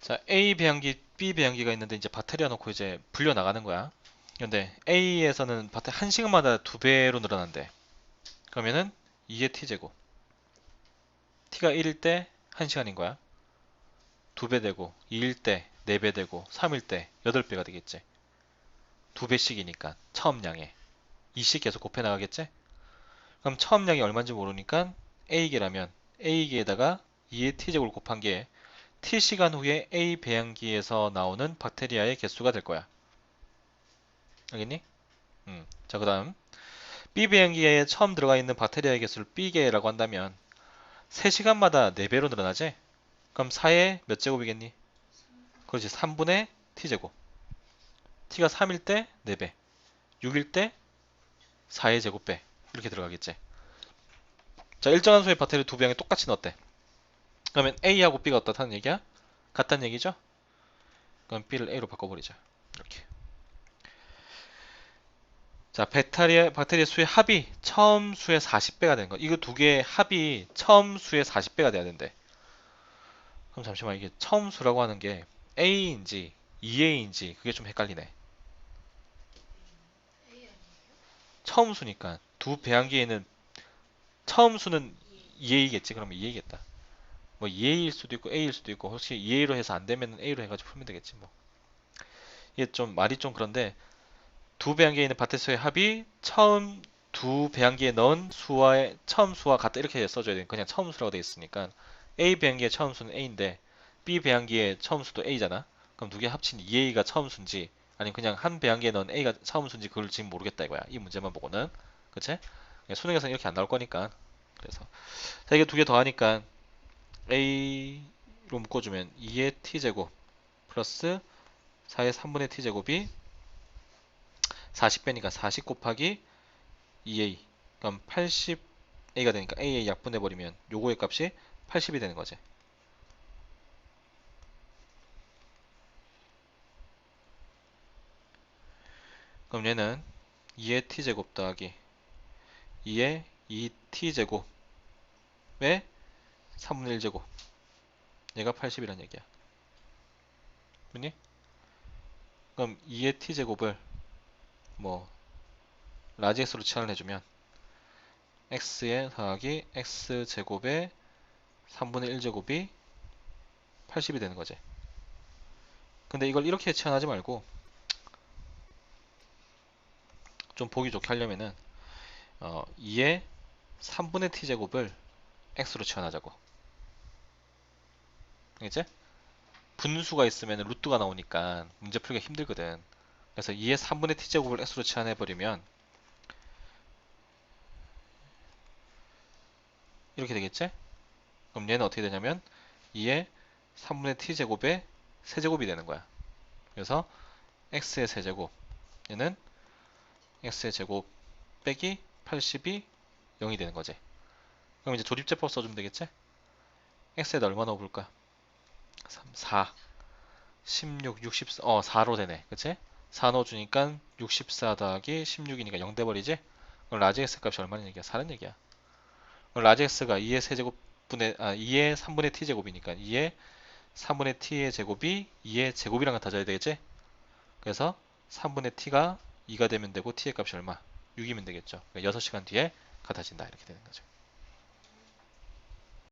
자, A 배양기, B 배양기가 있는데 이제 배터리가 놓고 이제 불려 나가는 거야. 근데 A에서는 배터리 1시간마다 2배로 늘어난대. 그러면은 2의 t제곱. t가 1일 때 1시간인 거야. 2배 되고, 2일 때 4배 되고, 3일 때 8배가 되겠지. 2배씩이니까 처음 양에 2씩 계속 곱해 나가겠지? 그럼 처음 양이 얼마인지 모르니까 A개라면 A개에다가 2의 t제곱을 곱한 게 t시간 후에 A 배양기에서 나오는 박테리아의 개수가 될 거야. 알겠니? 자, 그 다음 B 배양기에 처음 들어가 있는 박테리아의 개수를 B개라고 한다면 3시간마다 4배로 늘어나지? 그럼 4의 몇 제곱이겠니? 그렇지, 3분의 t제곱. t가 3일 때 4배, 6일 때 4의 제곱배 이렇게 들어가겠지. 자, 일정한 수의 배터리 두 병에 똑같이 넣었대. 그러면 A하고 B가 어떻다는 얘기야? 같다는 얘기죠? 그럼 B를 A로 바꿔버리자. 이렇게. 자, 배터리의 수의 합이 처음 수의 40배가 되는 거. 이거 두 개의 합이 처음 수의 40배가 돼야 된대. 그럼 잠시만, 이게 처음 수라고 하는 게 A인지 2A인지 그게 좀 헷갈리네. 처음 수니까 두 배양기에는 처음 수는 2A겠지. 그러면 2A겠다. 뭐 2A일 수도 있고 A일 수도 있고, 혹시 2A로 해서 안 되면 A로 해가지고 풀면 되겠지 뭐. 이게 좀 말이 좀 그런데, 두 배양기에 있는 바테수의 합이 처음 두 배양기에 넣은 수와의 처음 수와 같다 이렇게 써줘야 돼. 그냥 처음 수라고 돼 있으니까 A 배양기의 처음 수는 A인데 B 배양기의 처음 수도 A잖아. 그럼 두 개 합친 2A가 처음 수인지 아니면 그냥 한 배양기에 넣은 A가 처음 수인지 그걸 지금 모르겠다 이거야. 이 문제만 보고는. 그치? 수능에서는 이렇게 안 나올 거니까. 그래서 자, 이게 두 개 더하니까 A로 묶어주면 2의 T제곱 플러스 4의 3분의 T제곱이 40배니까 40 곱하기 2a. 그럼 80a가 되니까 a의 약분해버리면 요거의 값이 80이 되는 거지. 그럼 얘는 2의 t제곱 더하기 2의 2t제곱의 3분의 1제곱. 얘가 80이란 얘기야. 맞니? 그럼 2의 t제곱을 뭐 라지 x로 치환을 해주면 x의 더하기 x제곱의 3분의 1제곱이 80이 되는 거지. 근데 이걸 이렇게 치환하지 말고 좀 보기 좋게 하려면은 2의 3분의 t제곱을 x로 치환하자고. 알겠지? 분수가 있으면 루트가 나오니까 문제 풀기가 힘들거든. 그래서 2의 3분의 t제곱을 x로 치환해버리면 이렇게 되겠지? 그럼 얘는 어떻게 되냐면 2의 3분의 t제곱의 세제곱이 되는 거야. 그래서 x의 세제곱, 얘는 x의 제곱 빼기 80이 0이 되는 거지. 그럼 이제 조립제법 써주면 되겠지? x에다 얼마 넣어볼까? 3, 4, 16, 64, 4로 되네. 그치? 4 넣어주니까 64 더하기 16이니까 0 돼버리지? 그럼 라지 x 값이 얼마나 얘기야? 4는 얘기야. 그럼 라지 x가 2의 세제곱분의 2의 3분의 t제곱이니까 2의 3분의 t의 제곱이 2의 제곱이랑 같아져야 되겠지? 그래서 3분의 t가 2가 되면 되고 t의 값이 얼마? 6이면 되겠죠. 그러니까 6시간 뒤에 같아진다 이렇게 되는 거죠.